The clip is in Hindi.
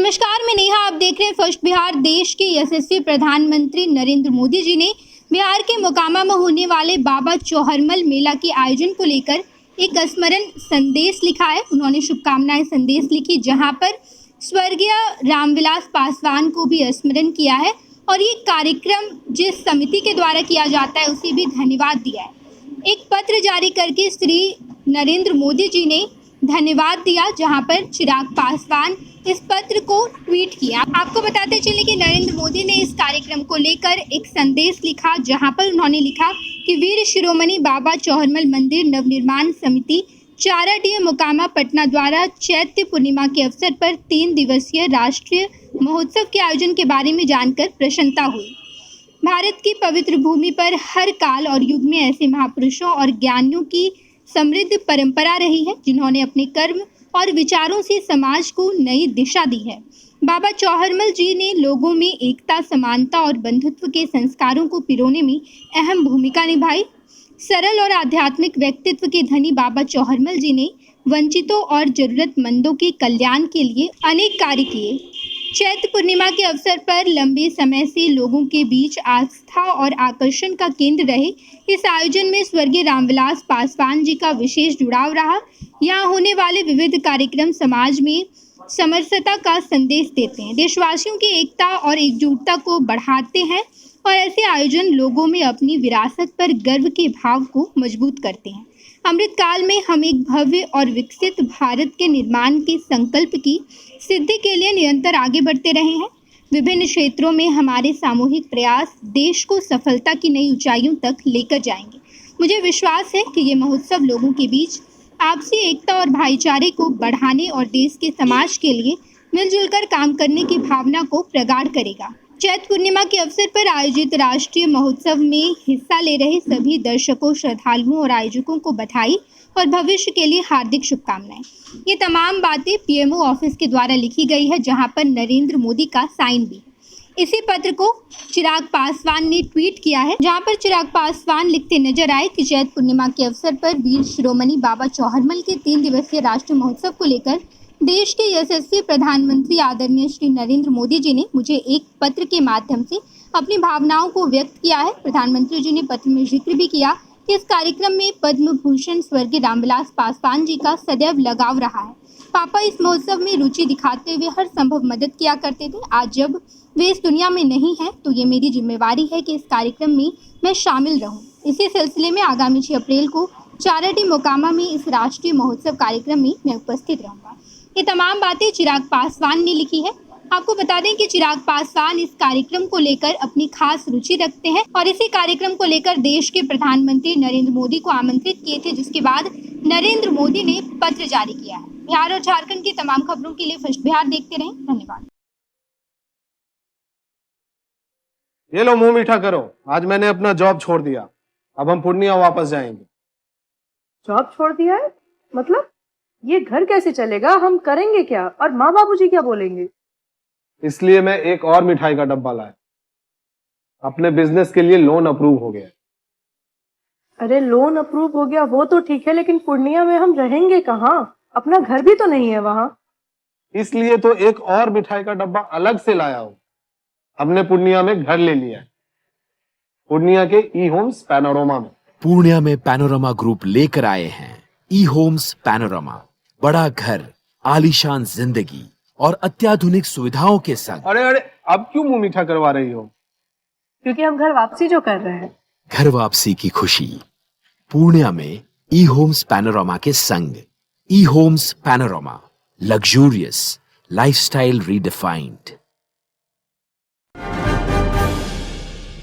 नमस्कार, मैं नेहा। आप देख रहे हैं फर्स्ट बिहार। देश के यशस्वी प्रधानमंत्री नरेंद्र मोदी जी ने बिहार के मोकामा में होने वाले बाबा चौहरमल मेला के आयोजन को लेकर एक स्मरण संदेश लिखा है। उन्होंने शुभकामनाएं संदेश लिखी, जहां पर स्वर्गीय रामविलास पासवान को भी स्मरण किया है और ये कार्यक्रम जिस समिति के द्वारा किया जाता है उसे भी धन्यवाद दिया है। एक पत्र जारी करके श्री नरेंद्र मोदी जी ने धन्यवाद दिया, जहां पर चिराग पासवान इस पत्र को ट्वीट किया। आपको बताते चले कि नरेंद्र मोदी ने इस कार्यक्रम को लेकर एक संदेश लिखा, जहां पर उन्होंने लिखा कि वीर शिरोमणि बाबा चौहरमल मंदिर नवनिर्माण समिति चाराडीह मोकामा पटना द्वारा चैत्र पूर्णिमा के अवसर पर 3 दिवसीय राष्ट्रीय महोत्सव के आयोजन के बारे में जानकर प्रसन्नता हुई। भारत की पवित्र भूमि पर हर काल और युग में ऐसे महापुरुषों और ज्ञानियों की समृद्ध परंपरा रही है, जिन्होंने अपने कर्म और विचारों से समाज को नई दिशा दी है। बाबा चौहरमल जी ने लोगों में एकता, समानता और बंधुत्व के संस्कारों को पिरोने में अहम भूमिका निभाई। सरल और आध्यात्मिक व्यक्तित्व के धनी बाबा चौहरमल जी ने वंचितों और जरूरतमंदों के कल्याण के लिए अनेक कार्य किए। चैत्र पूर्णिमा के अवसर पर लंबे समय से लोगों के बीच आस्था और आकर्षण का केंद्र रहे इस आयोजन में स्वर्गीय रामविलास पासवान जी का विशेष जुड़ाव रहा। यहाँ होने वाले विविध कार्यक्रम समाज में समरसता का संदेश देते हैं, देशवासियों की एकता और एकजुटता को बढ़ाते हैं और ऐसे आयोजन लोगों में अपनी विरासत पर गर्व के भाव को मजबूत करते हैं। अमृत काल में हम एक भव्य और विकसित भारत के निर्माण के संकल्प की सिद्धि के लिए निरंतर आगे बढ़ते रहे हैं। विभिन्न क्षेत्रों में हमारे सामूहिक प्रयास देश को सफलता की नई ऊंचाइयों तक लेकर जाएंगे। मुझे विश्वास है कि ये महोत्सव लोगों के बीच आपसी एकता और भाईचारे को बढ़ाने और देश के समाज के लिए मिलजुल कर काम करने की भावना को प्रगाढ़ करेगा। चैत्र पूर्णिमा के अवसर पर आयोजित राष्ट्रीय महोत्सव में हिस्सा ले रहे सभी दर्शकों, श्रद्धालुओं और आयोजकों को बधाई और भविष्य के लिए हार्दिक शुभकामनाएं। ये तमाम बातें पीएमओ ऑफिस के द्वारा लिखी गई है, जहां पर नरेंद्र मोदी का साइन भी है। इसी पत्र को चिराग पासवान ने ट्वीट किया है, जहां पर चिराग पासवान लिखते नजर आए कि चैत्र पूर्णिमा के अवसर पर वीर शिरोमणि बाबा चौहरमल के 3 दिवसीय राष्ट्रीय महोत्सव को लेकर देश के यशस्वी प्रधानमंत्री आदरणीय श्री नरेंद्र मोदी जी ने मुझे एक पत्र के माध्यम से अपनी भावनाओं को व्यक्त किया है। प्रधानमंत्री जी ने पत्र में जिक्र भी किया कि इस कार्यक्रम में पद्म भूषण स्वर्गीय रामविलास पासवान जी का सदैव लगाव रहा है। पापा इस महोत्सव में रुचि दिखाते हुए हर संभव मदद किया करते थे। आज जब वे इस दुनिया में नहीं है तो ये मेरी जिम्मेवारी है कि इस कार्यक्रम में मैं शामिल रहूं। इसी सिलसिले में आगामी 6 अप्रैल को चाराडीह मोकामा में इस राष्ट्रीय महोत्सव कार्यक्रम में मैं उपस्थित रहूंगा। ये तमाम बातें चिराग पासवान ने लिखी है। आपको बता दें कि चिराग पासवान इस कार्यक्रम को लेकर अपनी खास रुचि रखते हैं और इसी कार्यक्रम को लेकर देश के प्रधानमंत्री नरेंद्र मोदी को आमंत्रित किए थे, जिसके बाद नरेंद्र मोदी ने पत्र जारी किया है। बिहार और झारखंड की तमाम खबरों के लिए फर्स्ट बिहार देखते रहें। धन्यवाद। ये लो, मुंह मीठा करो। आज मैंने अपना जॉब छोड़ दिया, अब हम पूर्णिया वापस जाएंगे। जॉब छोड़ दिया है? मतलब ये घर कैसे चलेगा? हम करेंगे क्या? और माँ बाबूजी क्या बोलेंगे? इसलिए मैं एक और मिठाई का डब्बा लाया। अपने बिजनेस के लिए लोन अप्रूव हो गया। अरे लोन अप्रूव हो गया वो तो ठीक है, लेकिन पूर्णिया में हम रहेंगे कहाँ? अपना घर भी तो नहीं है वहाँ। इसलिए तो एक और मिठाई का डब्बा अलग से लाया हूँ। हमने पूर्णिया में घर ले लिया है, पूर्णिया के ई होम्स पैनोरमा में। पूर्णिया में पैनोरमा ग्रुप लेकर आए हैं ई होम्स पैनोरमा। बड़ा घर, आलीशान जिंदगी और अत्याधुनिक सुविधाओं के संग। अरे अरे, अब क्यों मुंह मीठा करवा रही हो? क्योंकि हम घर वापसी जो कर रहे हैं। घर वापसी की खुशी पूर्णिया में ई होम्स पैनोरमा के संग। E homes panorama, luxurious lifestyle redefined.